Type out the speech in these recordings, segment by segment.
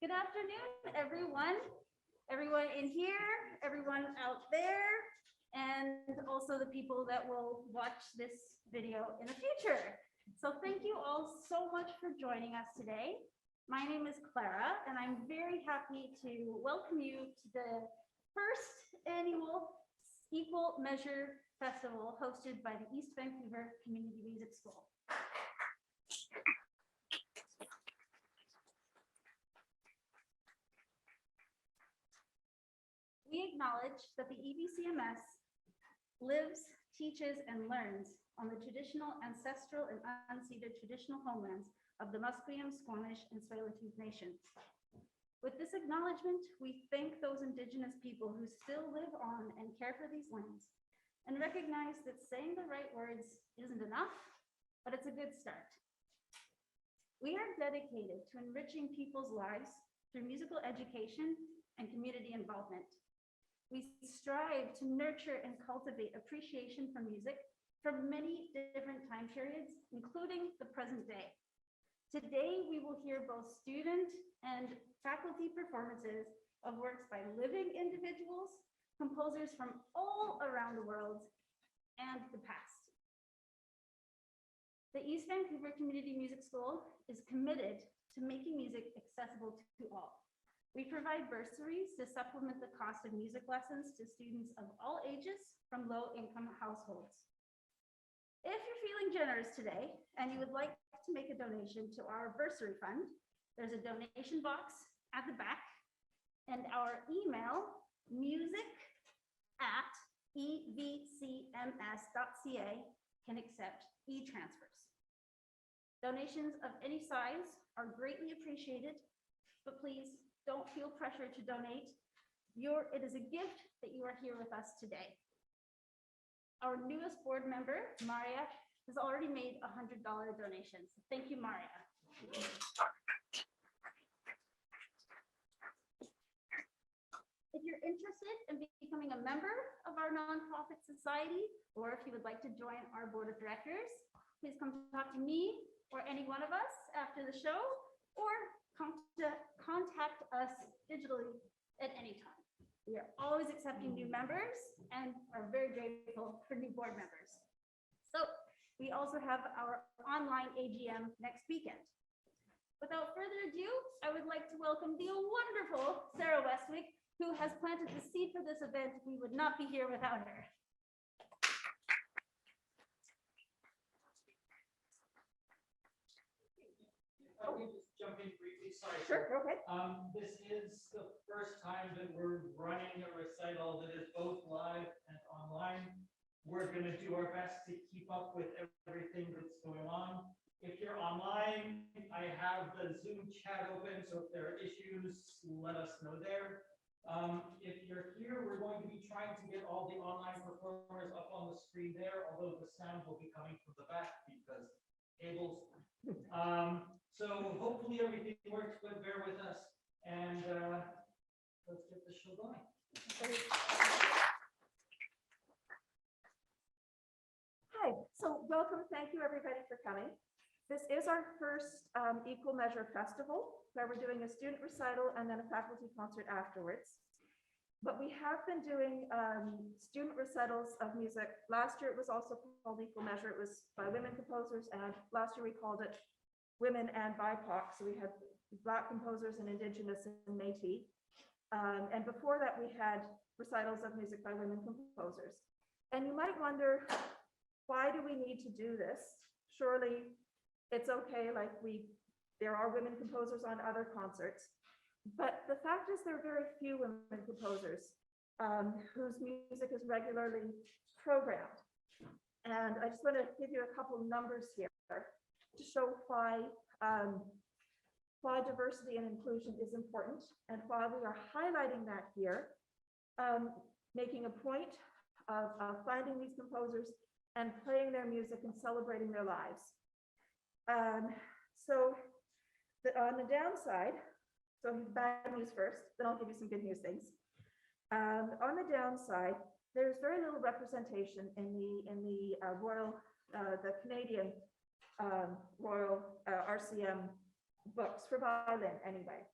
Good afternoon, everyone. Everyone in here, everyone out there, and also the people that will watch this video in the future. So thank you all so much for joining us today. My name is Clara, and I'm very happy to welcome you to the first annual Equal Measure Festival hosted by the East Vancouver Community Music School. We acknowledge that the EVCMS lives, teaches, and learns on the traditional, ancestral, and unceded traditional homelands of the Musqueam, Squamish, and Tsleil-Waututh nations. With this acknowledgement, we thank those Indigenous people who still live on and care for these lands, and recognize that saying the right words isn't enough, but it's a good start. We are dedicated to enriching people's lives through musical education and community involvement. We strive to nurture and cultivate appreciation for music from many different time periods, including the present day. Today, we will hear both student and faculty performances of works by living individuals, composers from all around the world, and the past. The East Vancouver Community Music School is committed to making music accessible to all. We provide bursaries to supplement the cost of music lessons to students of all ages from low-income households. If you're feeling generous today and you would like to make a donation to our bursary fund, there's a donation box at the back, and our email, music@evcms.ca, can accept e-transfers. Donations of any size are greatly appreciated, but please don't feel pressure to donate. It is a gift that you are here with us today. Our newest board member, Maria, has already made a $100 donation. So thank you, Maria. If you're interested in becoming a member of our nonprofit society, or if you would like to join our board of directors, please come talk to me or any one of us after the show, or contact us digitally at any time. We are always accepting new members and are very grateful for new board members. So we also have our online AGM next weekend. Without further ado, I would like to welcome the wonderful Sarah Westwick, who has planted the seed for this event. We would not be here without her. Jump in briefly, sorry. Sure, okay. This is the first time that we're running a recital that is both live and online. We're going to do our best to keep up with everything that's going on. If you're online, I have the Zoom chat open, so if there are issues, let us know there. If you're here, we're going to be trying to get all the online performers up on the screen there, although the sound will be coming from the back because cables. So hopefully everything works, but bear with us, and let's get the show going. Hi, so welcome. Thank you everybody for coming. This is our first Equal Measure Festival, where we're doing a student recital and then a faculty concert afterwards. But we have been doing student recitals of music. Last year it was also called Equal Measure. It was by women composers, and last year we called it Women and BIPOC. So we had Black composers and Indigenous and Métis. And before that, we had recitals of music by women composers. And you might wonder, why do we need to do this? Surely it's okay, like there are women composers on other concerts. But the fact is there are very few women composers whose music is regularly programmed. And I just want to give you a couple numbers here to show why diversity and inclusion is important, and why we are highlighting that here, making a point of finding these composers and playing their music and celebrating their lives. So on the downside, so bad news first, then I'll give you some good news things. On the downside, there's very little representation in the Royal, the Canadian Royal RCM books for violin anyway.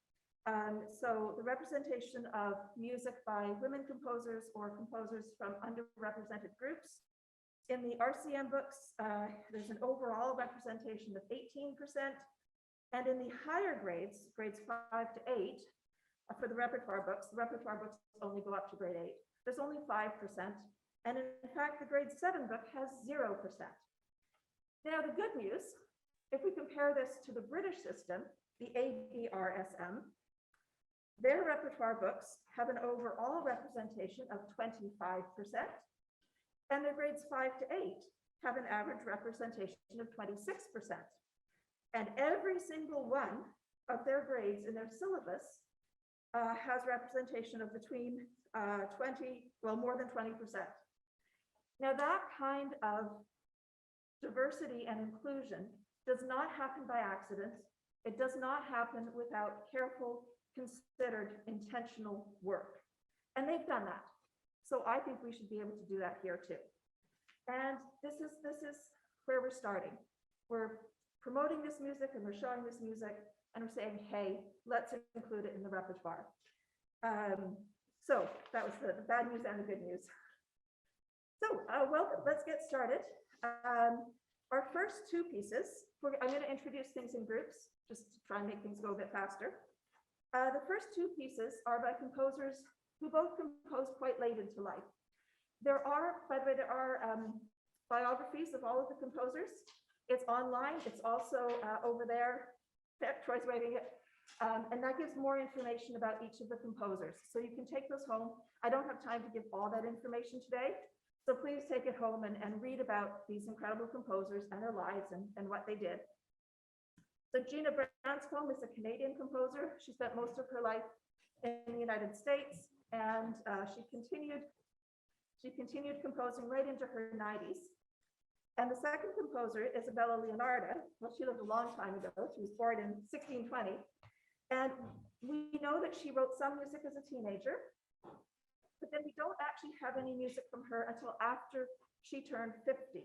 So the representation of music by women composers or composers from underrepresented groups. In the RCM books, there's an overall representation of 18%. And in the higher grades, grades 5 to 8, for the repertoire books only go up to grade 8. There's only 5%. And in fact, the grade 7 book has 0%. Now, the good news, if we compare this to the British system, the ABRSM, their repertoire books have an overall representation of 25%, and their grades 5 to 8 have an average representation of 26%. And every single one of their grades in their syllabus has representation of between more than 20%. Now, that kind of diversity and inclusion does not happen by accident. It does not happen without careful, considered, intentional work. And they've done that. So I think we should be able to do that here too. And this is where we're starting. We're promoting this music and we're showing this music and we're saying, hey, let's include it in the repertoire. So that was the bad news and the good news. So welcome, let's get started. Our first two pieces, I'm going to introduce things in groups, just to try and make things go a bit faster. The first two pieces are by composers who both composed quite late into life. There are, by the way, biographies of all of the composers. It's online. It's also over there. Troy's waving it. And that gives more information about each of the composers. So you can take those home. I don't have time to give all that information today. So please take it home and read about these incredible composers and their lives and what they did. So Gina Branscombe is a Canadian composer. She spent most of her life in the United States, and she continued composing right into her 90s. And the second composer, Isabella Leonarda, well, she lived a long time ago. She was born in 1620. And we know that she wrote some music as a teenager, but then we don't actually have any music from her until after she turned 50.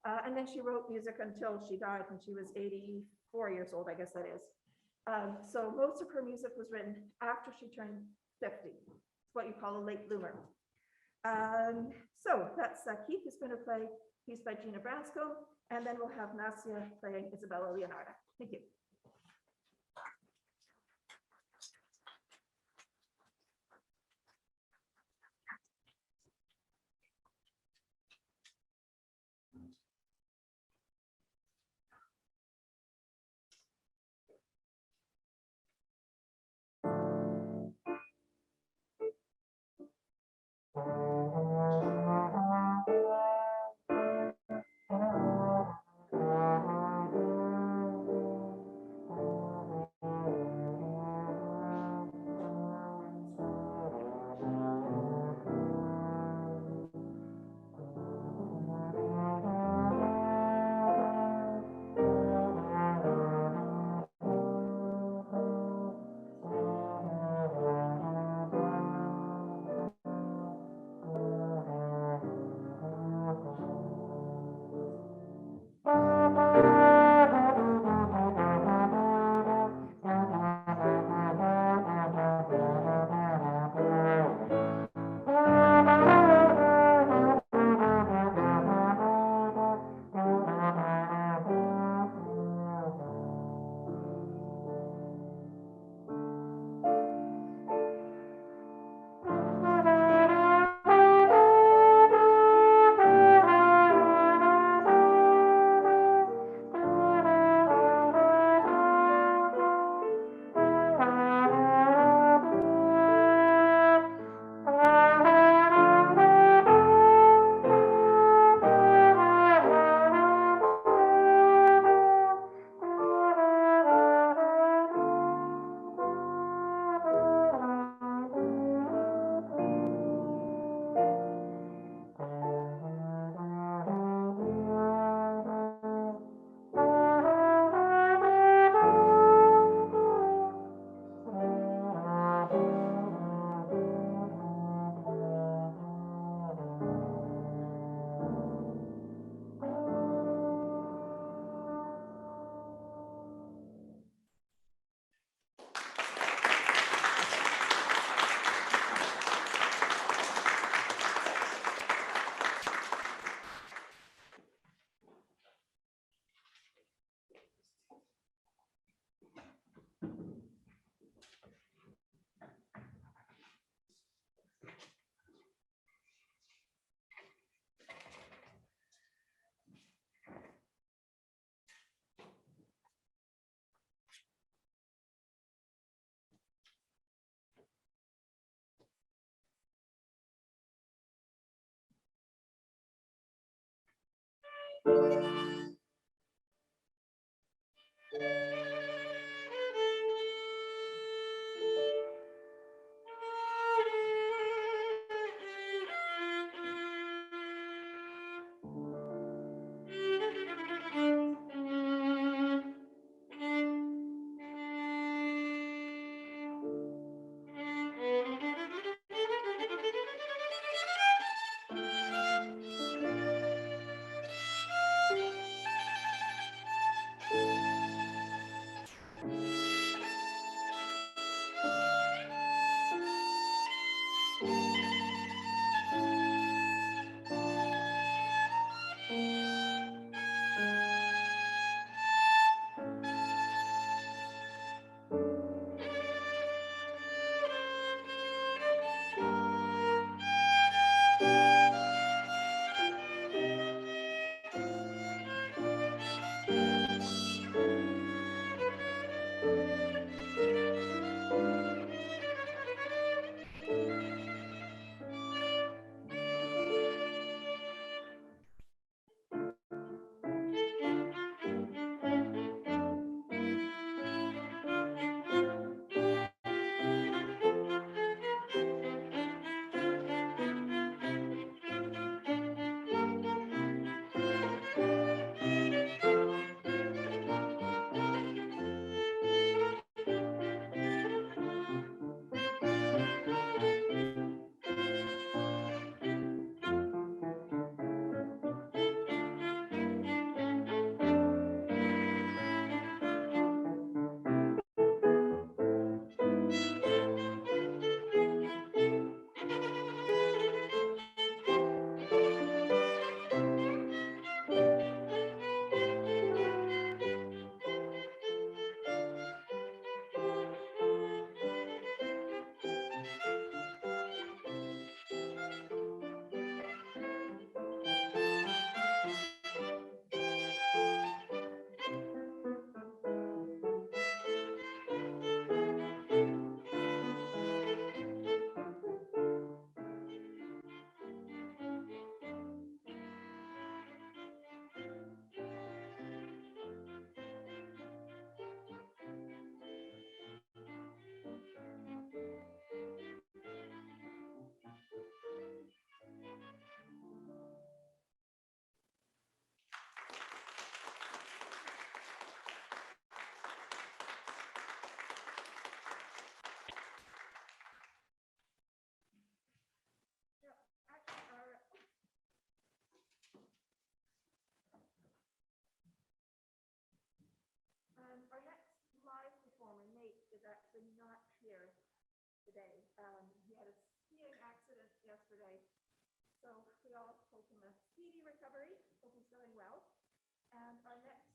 And then she wrote music until she died when she was 84 years old, I guess that is. So most of her music was written after she turned 50. It's what you call a late bloomer. So that's Keith who's going to play a piece by Gina Branscombe, and then we'll have Nasia playing Isabella Leonarda. Thank you. Our next live performer, Nate, is actually not here today. He had a skiing accident yesterday, so we all hope him a speedy recovery. Hope he's doing well. And our next,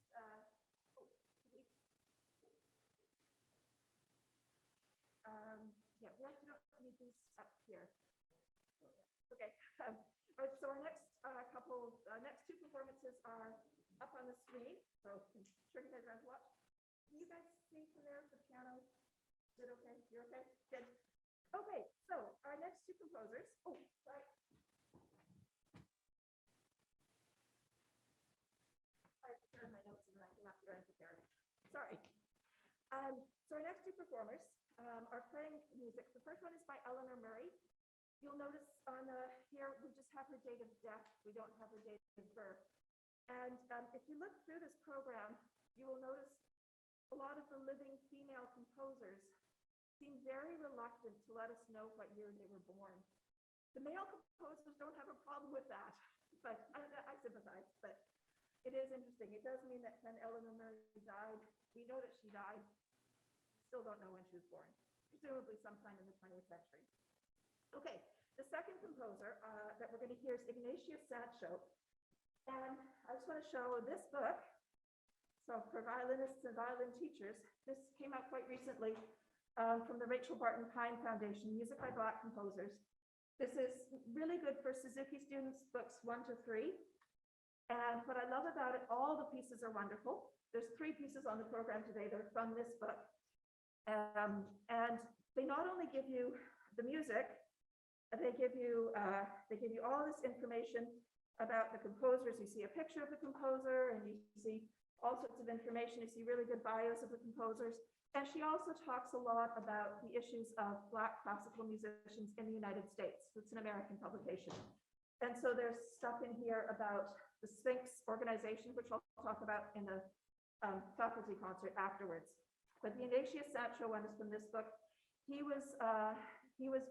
yeah, we actually don't need these up here. Okay. Right, so our next next two performances are up on the screen. So turn your head around to watch. Can you guys see from there the piano? Is it okay? You're okay? Good. Okay, so our next two composers. Oh, sorry. I prepared my notes and then I came up here unprepared. Sorry. So our next two performers are playing music. The first one is by Eleanor Murray. You'll notice on here we just have her date of death. We don't have her date of birth. And if you look through this program, you will notice a lot of the living female composers seem very reluctant to let us know what year they were born. The male composers don't have a problem with that, but I sympathize. But it is interesting. It does mean that when Eleanor Murray died, we know that she died. Still don't know when she was born, presumably sometime in the 20th century. Okay, the second composer that we're going to hear is Ignatius Sancho. And I just want to show this book. So for violinists and violin teachers, this came out quite recently from the Rachel Barton Pine Foundation, Music by Black Composers. This is really good for Suzuki students, books 1 to 3. And what I love about it, all the pieces are wonderful. There's 3 pieces on the program today that are from this book. And they not only give you the music, they give you all this information about the composers. You see a picture of the composer and you see all sorts of information. You see really good bios of the composers. And she also talks a lot about the issues of Black classical musicians in the United States. It's an American publication. And so there's stuff in here about the Sphinx organization, which I'll talk about in the faculty concert afterwards. But the Ignatius Sancho one is from this book. He was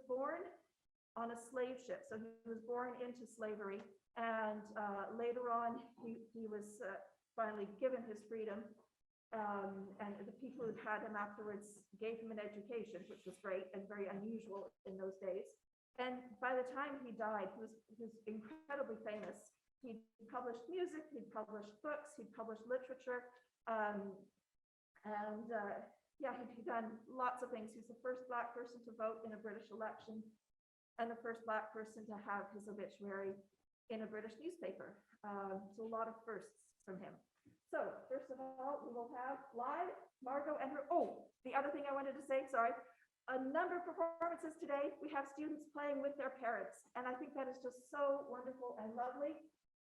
born on a slave ship, so he was born into slavery, and later on he was finally given his freedom, and the people who had him afterwards gave him an education, which was great and very unusual in those days. And by the time he died, he was incredibly famous. He published music, he published books, he published literature, he'd done lots of things. He's the first Black person to vote in a British election and the first Black person to have his obituary in a British newspaper. So a lot of firsts from him. So first of all, we will have live Margot and her, the other thing I wanted to say, sorry, a number of performances today. We have students playing with their parents, and I think that is just so wonderful and lovely.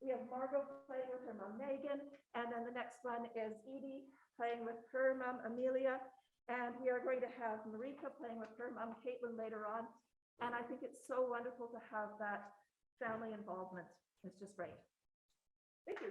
We have Margot playing with her mom, Megan, and then the next one is Edie playing with her mom, Amelia, and we are going to have Marika playing with her mom, Caitlin, later on. And I think it's so wonderful to have that family involvement. It's just great. Thank you.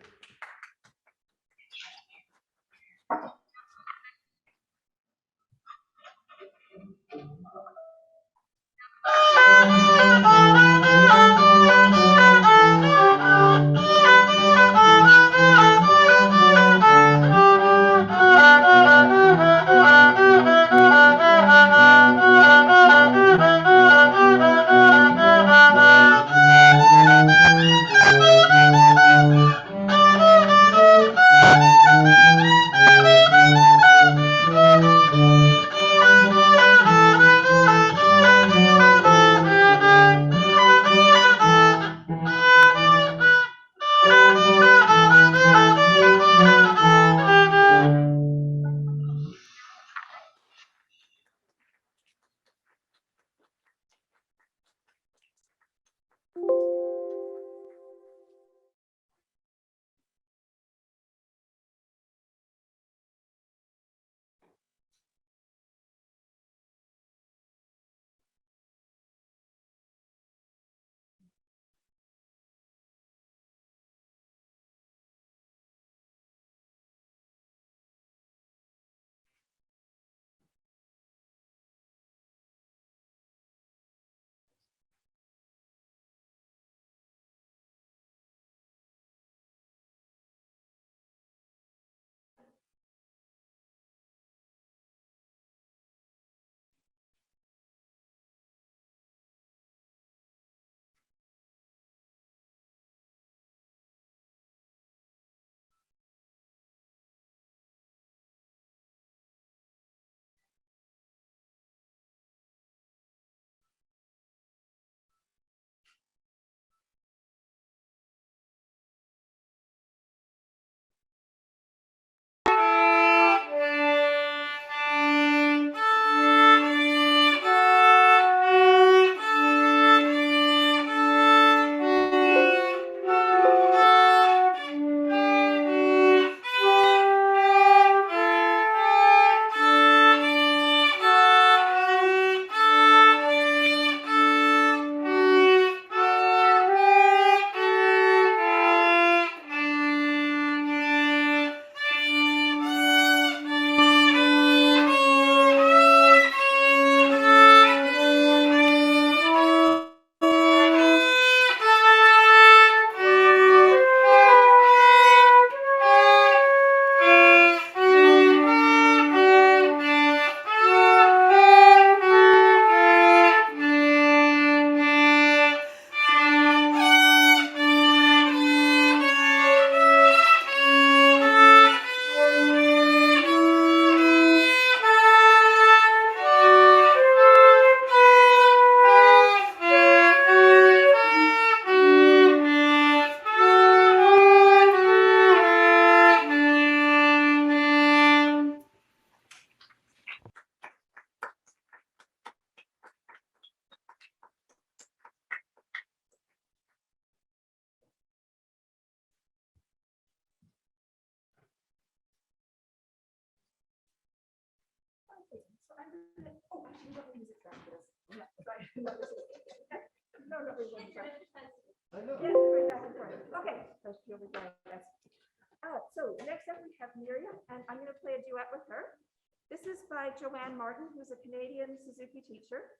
I'm gonna, oh, actually, what music track it is? Yeah, sorry. No, we wouldn't. Sorry. I know. Yeah, right, that's important. Okay, so she'll be joining us. So next up we have Miriam, and I'm going to play a duet with her. This is by Joanne Martin, who's a Canadian Suzuki teacher.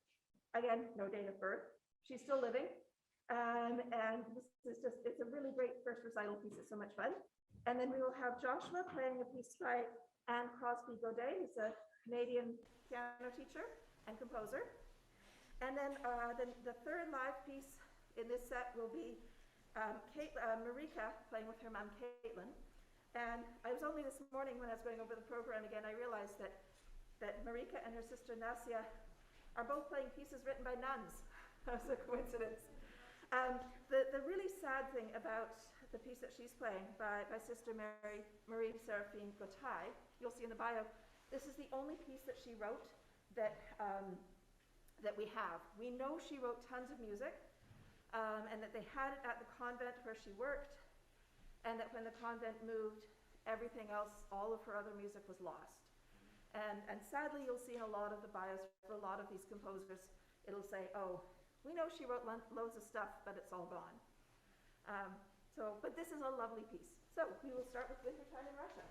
Again, no date of birth. She's still living. And this is just, it's a really great first recital piece. It's so much fun. And then we will have Joshua playing a piece by Anne Crosby Godet, who's a Canadian piano teacher and composer. And then the third live piece in this set will be Marika playing with her mom, Caitlin. And I was only this morning when I was going over the program again, I realized that Marika and her sister Nasia are both playing pieces written by nuns. That was a coincidence. The really sad thing about the piece that she's playing by Sister Marie Seraphine Gotay, you'll see in the bio, this is the only piece that she wrote that we have. We know she wrote tons of music, and that they had it at the convent where she worked, and that when the convent moved, everything else, all of her other music was lost. And sadly, you'll see in a lot of the bios for a lot of these composers, it'll say, oh, we know she wrote loads of stuff, but it's all gone. But this is a lovely piece. So we will start with Wintertime in Russia.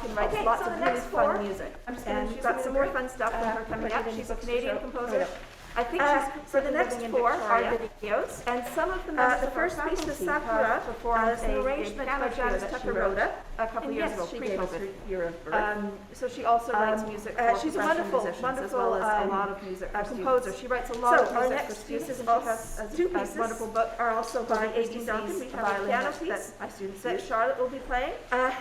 Duncan writes Okay, lots so of the really next fun four, music. I'm just gonna And choose we've got some more music. fun stuff from her coming up. Put it in She's a books to Canadian show. composer. Right. I think For she's the next living in four are Victoria. videos, And some of the the members of our first piece is faculty Sakura, have performed an a arrangement piano by Janice Janice Tucker Tucker Rhoda a couple and years yes, ago, she gave us pre-COVID. her year of birth. So she also writes music for she's a professional wonderful, musicians, as wonderful, well as a lot of music for composer. students. She writes a lot So of our music next for students, pieces and she also- has two a pieces wonderful book are also by by Christine Duncan. ABC's We have a violin piano that piece my students that that Charlotte will be playing. and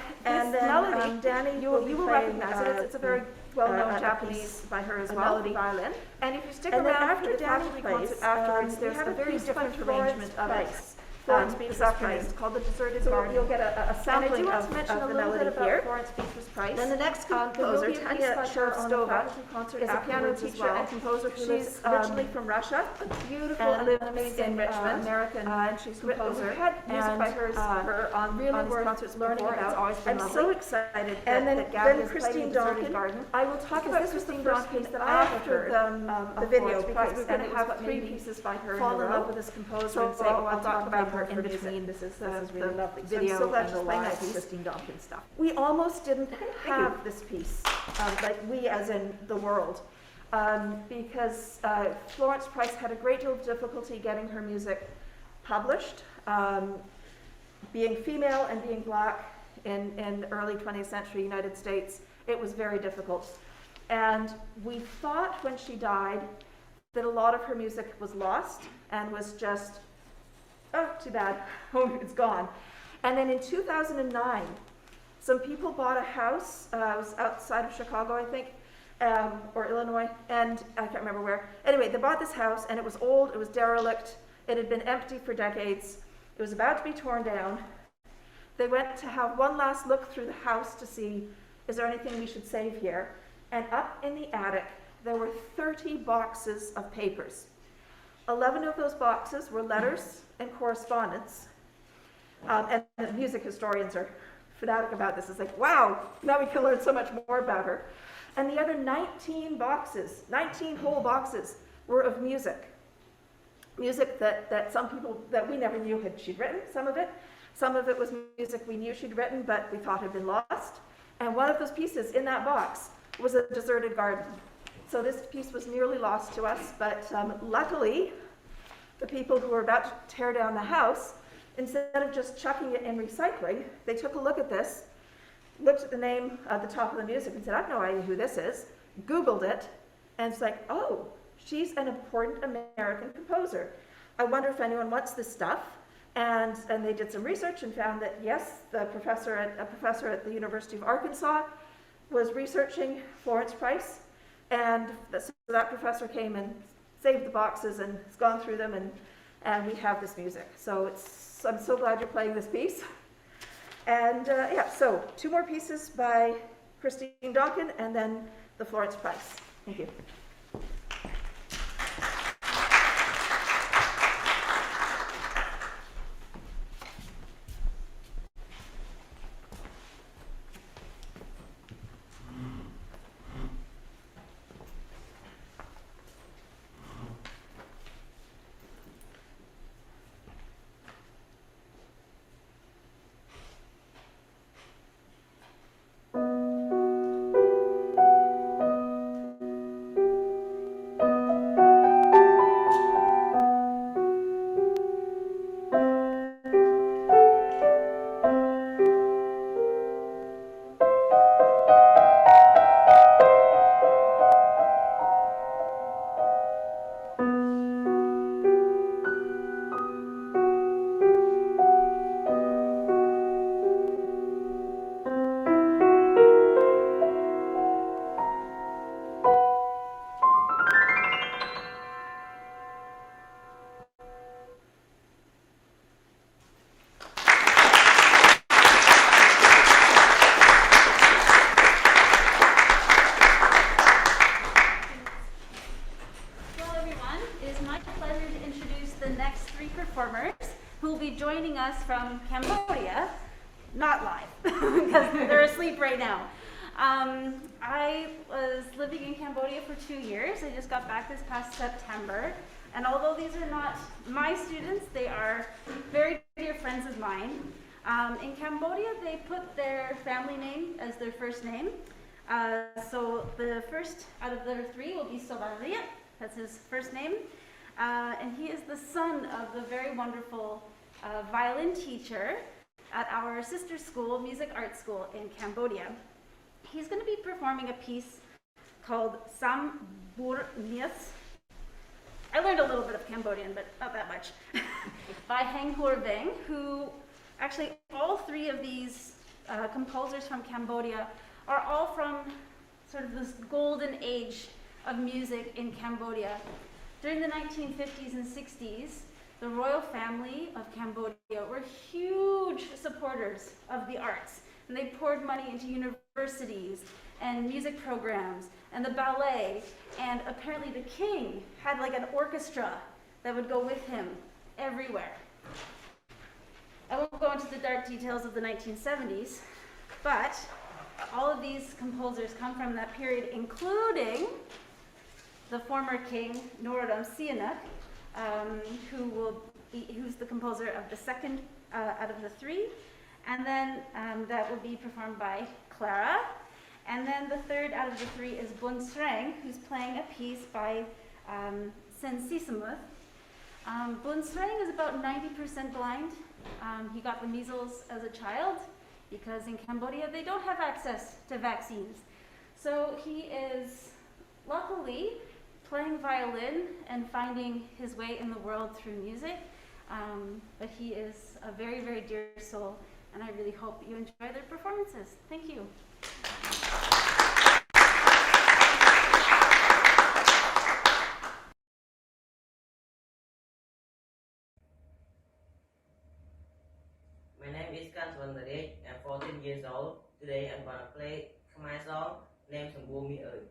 This then melody, Danny you will will be playing, recognize it. It's a very well-known a Japanese piece by her as a well, melody violin. And if you stick And then around after for the Danny faculty plays, concert afterwards, we there's have a a very piece by different Florence arrangement of it. Price. Florence This Beatrice afternoon. Price. It's called the Deserted So Garden. you'll get a And I sampling do want of to mention a the little bit melody about here. Florence Beatrice Price. Then the next There will composer, be a piece Tanya by Sharapstova, faculty concert is a piano afterwards as teacher well. and composer who lives She's originally from Russia, beautiful and and lives amazing in Richmond, American and she's composer. We've had music by her on really these worth concerts learning before. about. It's always been I'm lovely. so excited And that then Gabby is Christine playing the Deserted Duncan. Garden. I will talk about This was the Christine first Duncan piece that I ever after heard the of video, Florence because Price, we're and going it to was have what 3 made me pieces by her fall in in a love row. with this composer So and say, I'll I'll talk about her in for music. between. This is the really lovely. So video I'm so glad and she's the playing live that piece. Christine Duncan stuff. We almost didn't have this piece, like we as in the world, because Florence Price had a great deal of difficulty getting her music published. Being female and being black in early 20th century United States, it was very difficult. And we thought when she died that a lot of her music was lost and was just, oh, too bad, oh, it's gone. And then in 2009, some people bought a house, it was outside of Chicago, I think, or Illinois, and I can't remember where. Anyway, they bought this house, and it was old, it was derelict, it had been empty for decades, it was about to be torn down. They went to have one last look through the house to see, is there anything we should save here? And up in the attic, there were 30 boxes of papers. 11 of those boxes were letters and correspondence. And the music historians are fanatic about this. It's like, wow, now we can learn so much more about her. And the other 19 boxes, 19 whole boxes, were of music. Music that some people, that we never knew she'd written, some of it. Some of it was music we knew she'd written, but we thought had been lost. And one of those pieces in that box was a deserted garden. So this piece was nearly lost to us, but luckily, the people who were about to tear down the house, instead of just chucking it in recycling, they took a look at this, looked at the name at the top of the music and said, I have no idea who this is, Googled it, and it's like, oh, she's an important American composer. I wonder if anyone wants this stuff. And they did some research and found that, yes, a professor at the University of Arkansas was researching Florence Price. And so that professor came and saved the boxes and has gone through them, and we have this music. So I'm so glad you're playing this piece. And yeah, so 2 more pieces by Christine Duncan and then the Florence Price. Thank you. Joining us from Cambodia, not live, because they're asleep right now. I was living in Cambodia for 2 years. I just got back this past September. And although these are not my students, they are very dear friends of mine. In Cambodia, they put their family name as their first name. So the first out of the three will be Sovaria, that's his first name. And he is the son of the very wonderful violin teacher at our sister school, Music Art School in Cambodia. He's going to be performing a piece called Sam Bur Nias. I learned a little bit of Cambodian, but not that much, by Heng Hor Veng, who actually all three of these composers from Cambodia are all from sort of this golden age of music in Cambodia. During the 1950s and 60s, the royal family of Cambodia were huge supporters of the arts, and they poured money into universities and music programs and the ballet, and apparently the king had like an orchestra that would go with him everywhere. I won't go into the dark details of the 1970s, but all of these composers come from that period, including the former king, Norodom Sihanouk, who's the composer of the second out of the three, and then that will be performed by Clara, and then the third out of the three is Bun Sreng, who's playing a piece by Sen Sisamuth. Bun Sreng is about 90% blind. He got the measles as a child because in Cambodia they don't have access to vaccines. So he is luckily playing violin and finding his way in the world through music. But he is a very, very dear soul, and I really hope you enjoy their performances. Thank you. My name is Kanswandarek. I'm 14 years old. Today I'm gonna play Khmer song named Sambu Mi Ơi.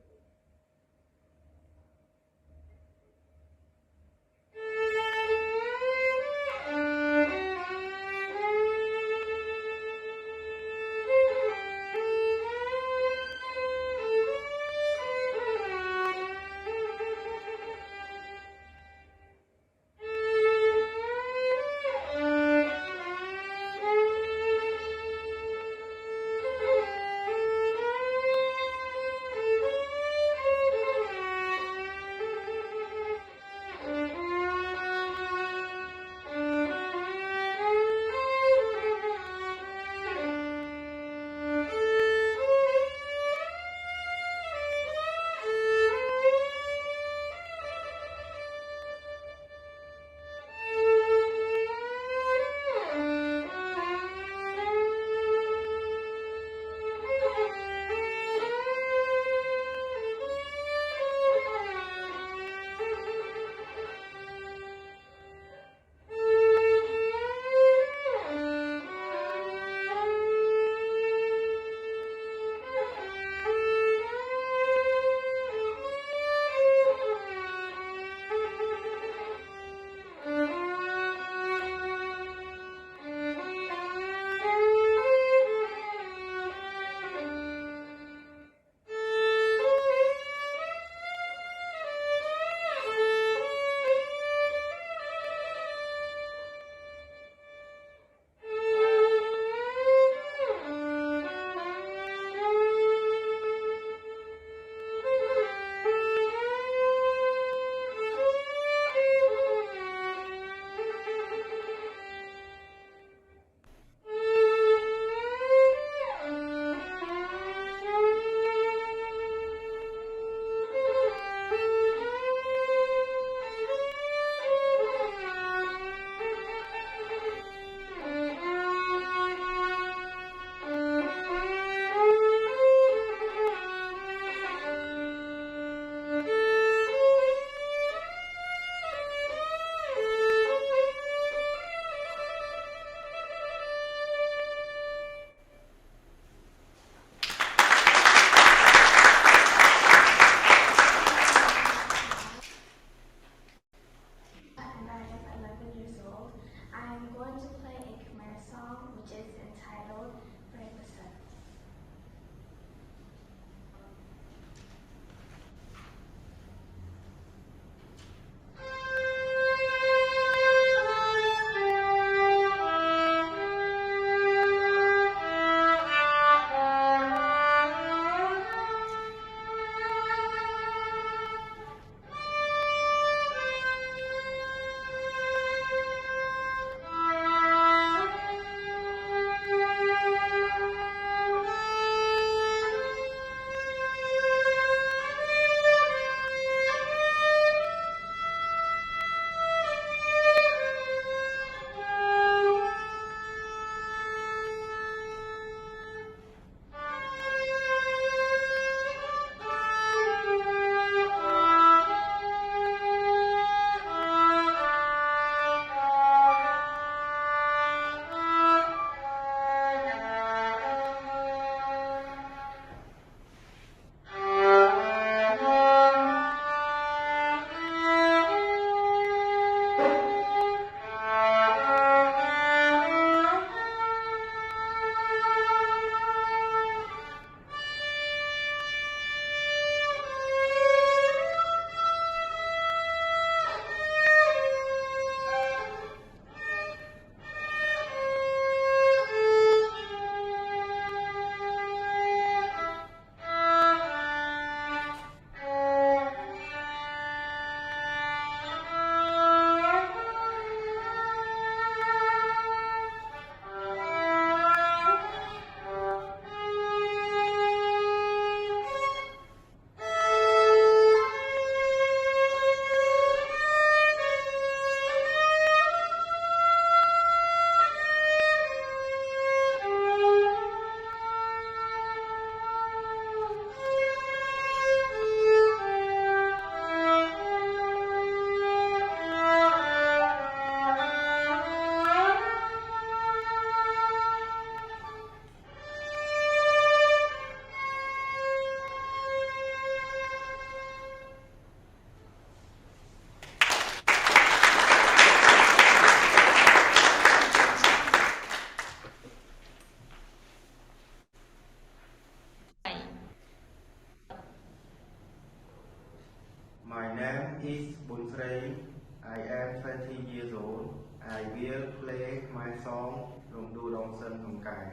is Bunfrey. I am 20 years old. I will play my song Rong Du Rong Sen Rong Kai.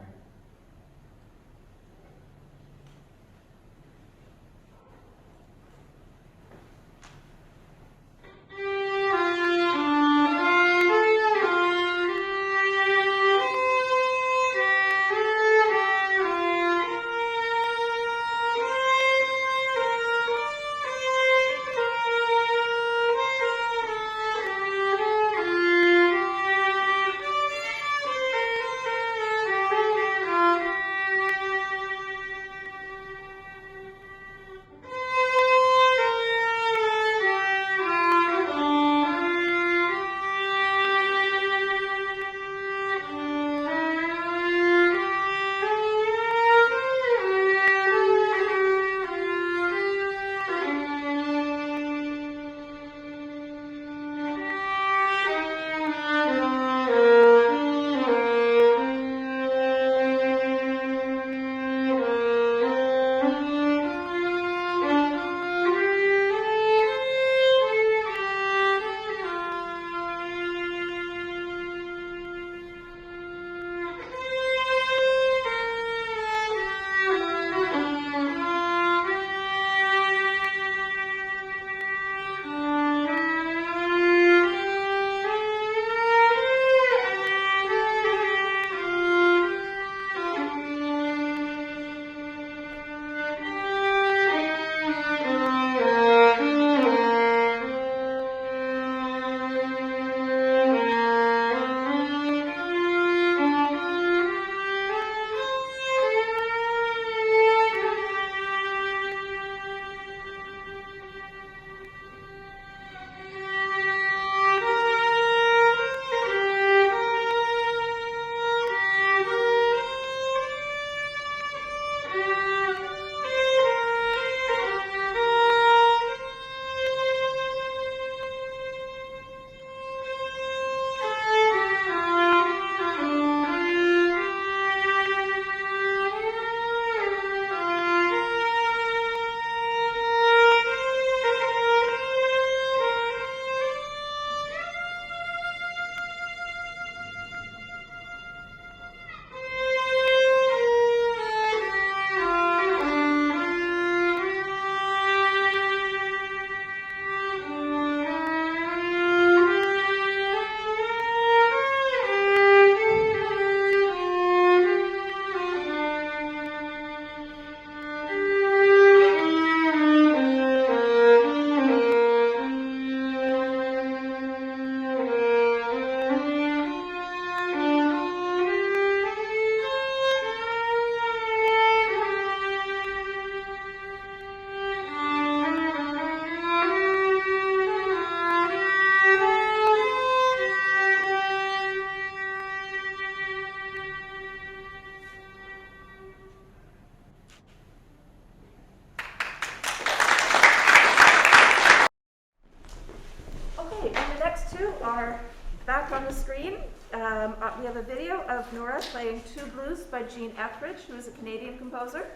Back on the screen, we have a video of Nora playing Two Blues by Jean Etheridge, who is a Canadian composer,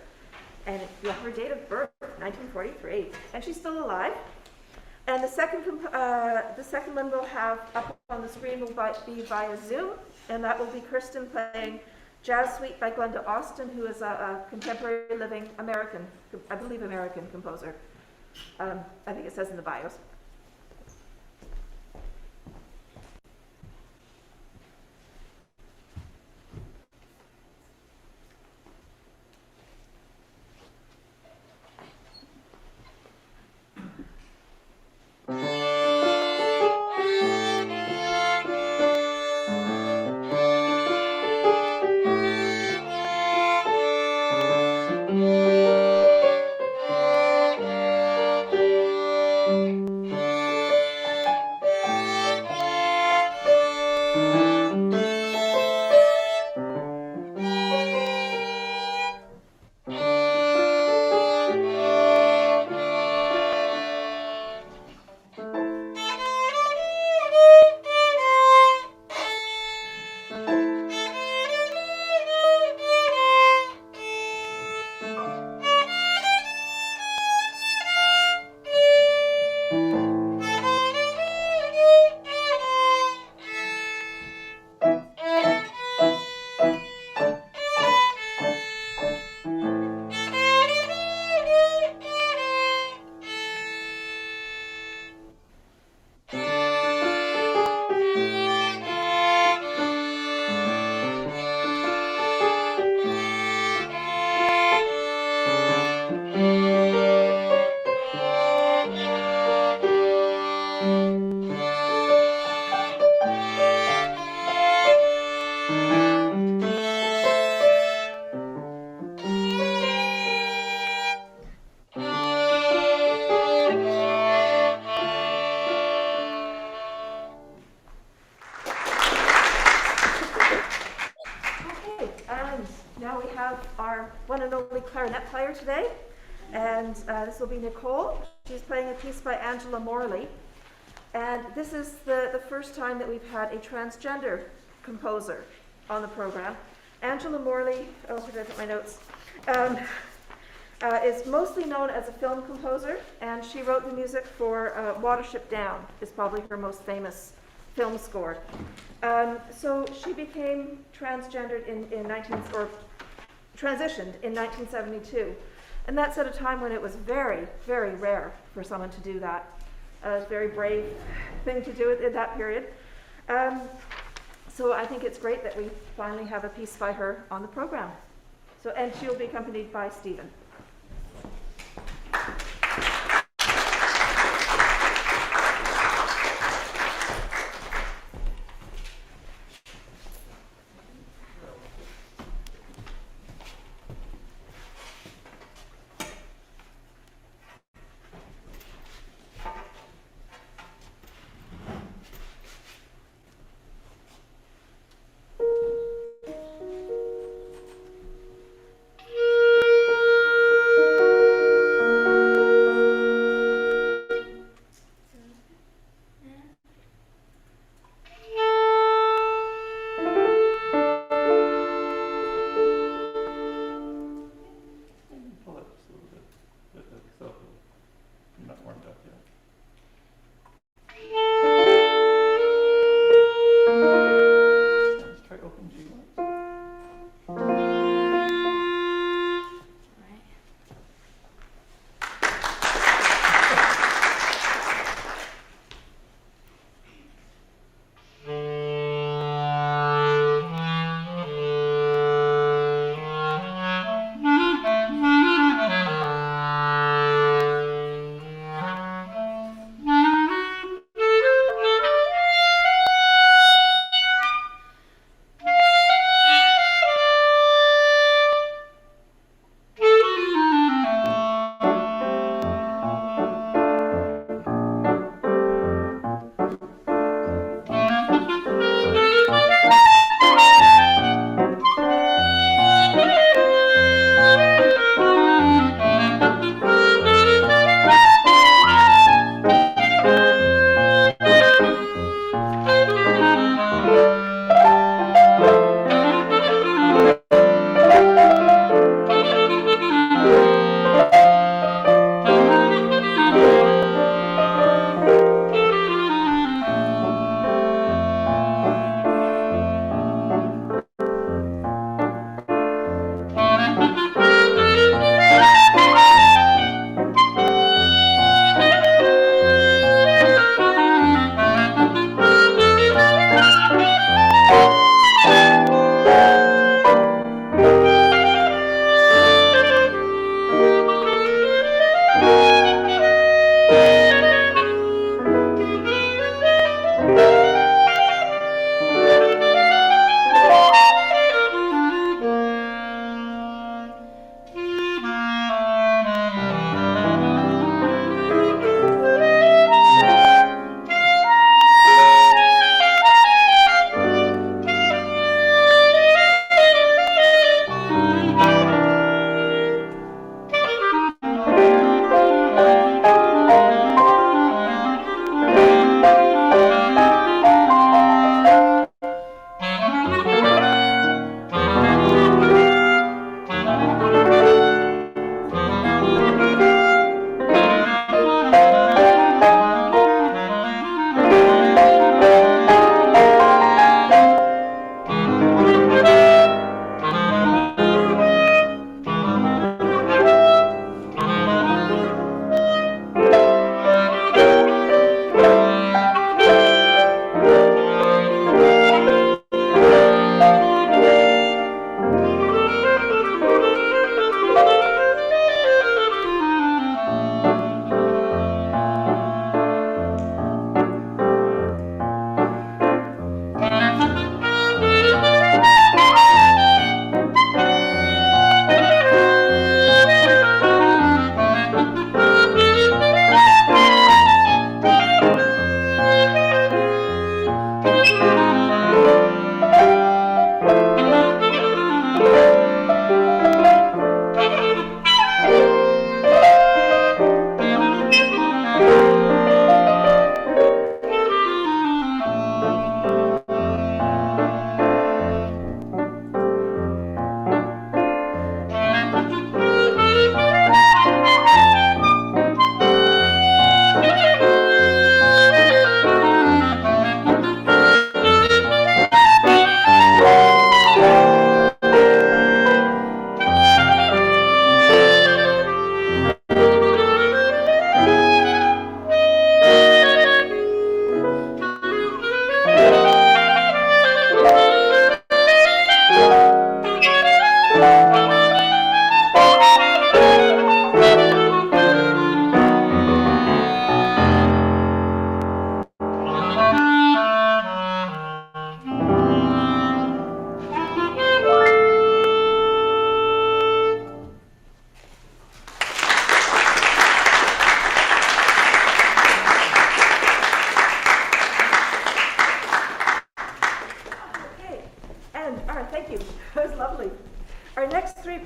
and her date of birth, 1943, and she's still alive. And the second one we'll have up on the screen will be via Zoom, and that will be Kirsten playing Jazz Suite by Glenda Austin, who is a contemporary living American, I believe American composer. I think it says in the bios. our one and only clarinet player today. And this will be Nicole. She's playing a piece by Angela Morley. And this is the first time that we've had a transgender composer on the program. Angela Morley, oh, where did I put my notes? Is mostly known as a film composer, and she wrote the music for Watership Down, is probably her most famous film score. So she became transgendered transitioned in 1972, and that's at a time when it was very, very rare for someone to do that. A very brave thing to do in that period. So I think it's great that we finally have a piece by her on the program. So, and she'll be accompanied by Stephen. Pull it just a little bit. So I'm not warmed up yet. Let's try open G once.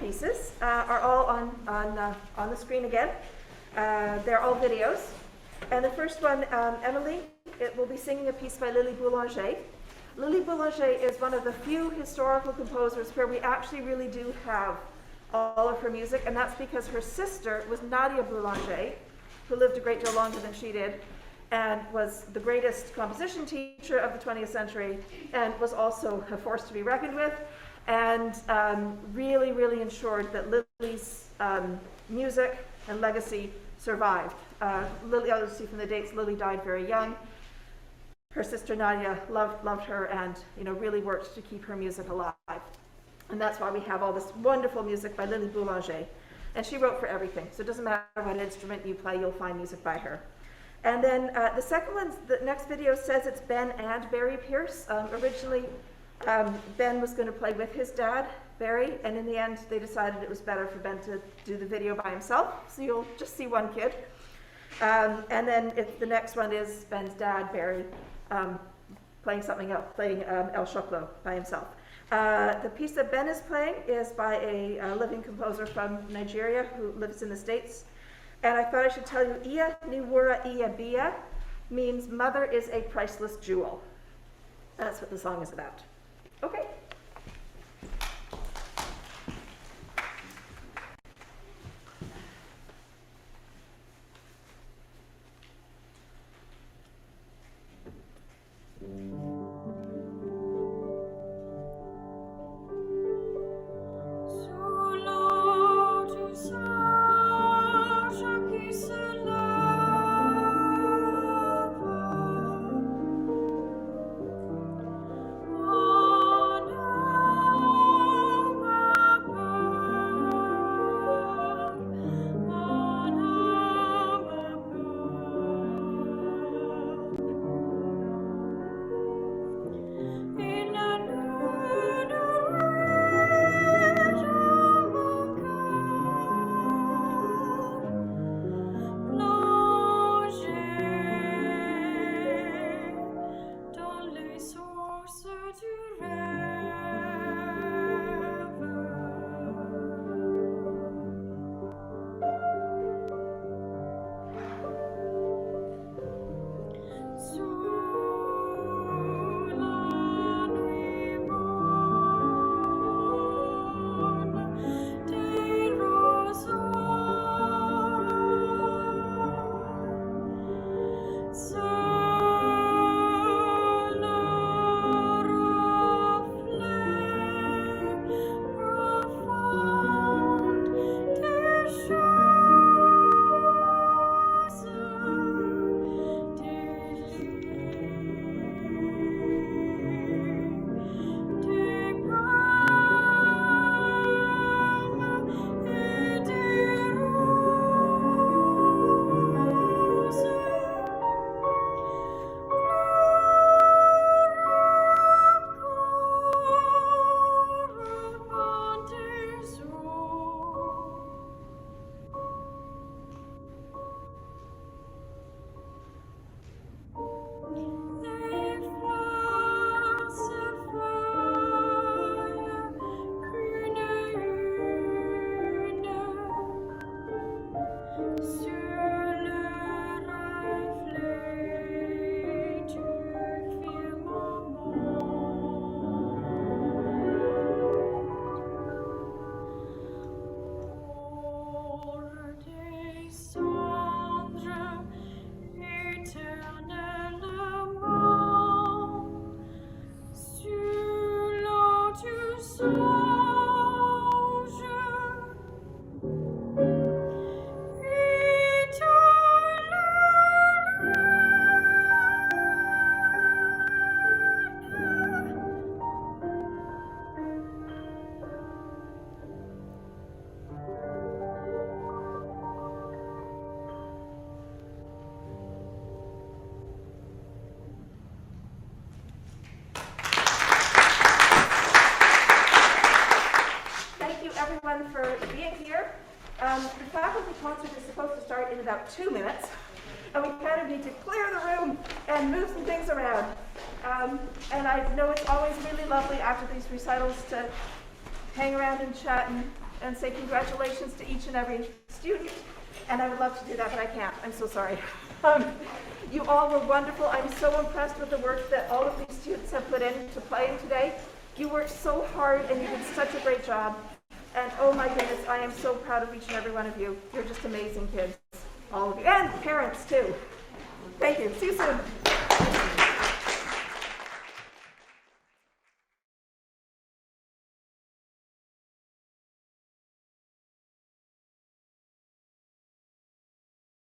pieces are all on the screen again. They're all videos. And the first one, Emily, it will be singing a piece by Lily Boulanger. Lily Boulanger is one of the few historical composers where we actually really do have all of her music, and that's because her sister was Nadia Boulanger, who lived a great deal longer than she did, and was the greatest composition teacher of the 20th century, and was also a force to be reckoned with, and really, really ensured that Lily's music and legacy survived. Lily, you'll see from the dates, Lily died very young. Her sister Nadia loved her and really worked to keep her music alive. And that's why we have all this wonderful music by Lily Boulanger. And she wrote for everything. So it doesn't matter what instrument you play, you'll find music by her. And then the second one, the next video says it's Ben and Barry Pierce. Originally, Ben was going to play with his dad, Barry, and in the end, they decided it was better for Ben to do the video by himself. So you'll just see one kid. And then the next one is Ben's dad, Barry, playing something else, playing El Choclo by himself. The piece that Ben is playing is by a living composer from Nigeria who lives in the States. And I thought I should tell you, Iya Niwura Iya Bia means mother is a priceless jewel. That's what the song is about. Okay. For being here. The faculty concert is supposed to start in about 2 minutes, and we kind of need to clear the room and move some things around. And I know it's always really lovely after these recitals to hang around and chat and and say congratulations to each and every student. And I would love to do that, but I can't. I'm so sorry. You all were wonderful. I'm so impressed with the work that all of these students have put into playing today. You worked so hard and you did such a great job. And oh my goodness, I am so proud of each and every one of you. You're just amazing kids, all of you, and parents too. Thank you. See you soon.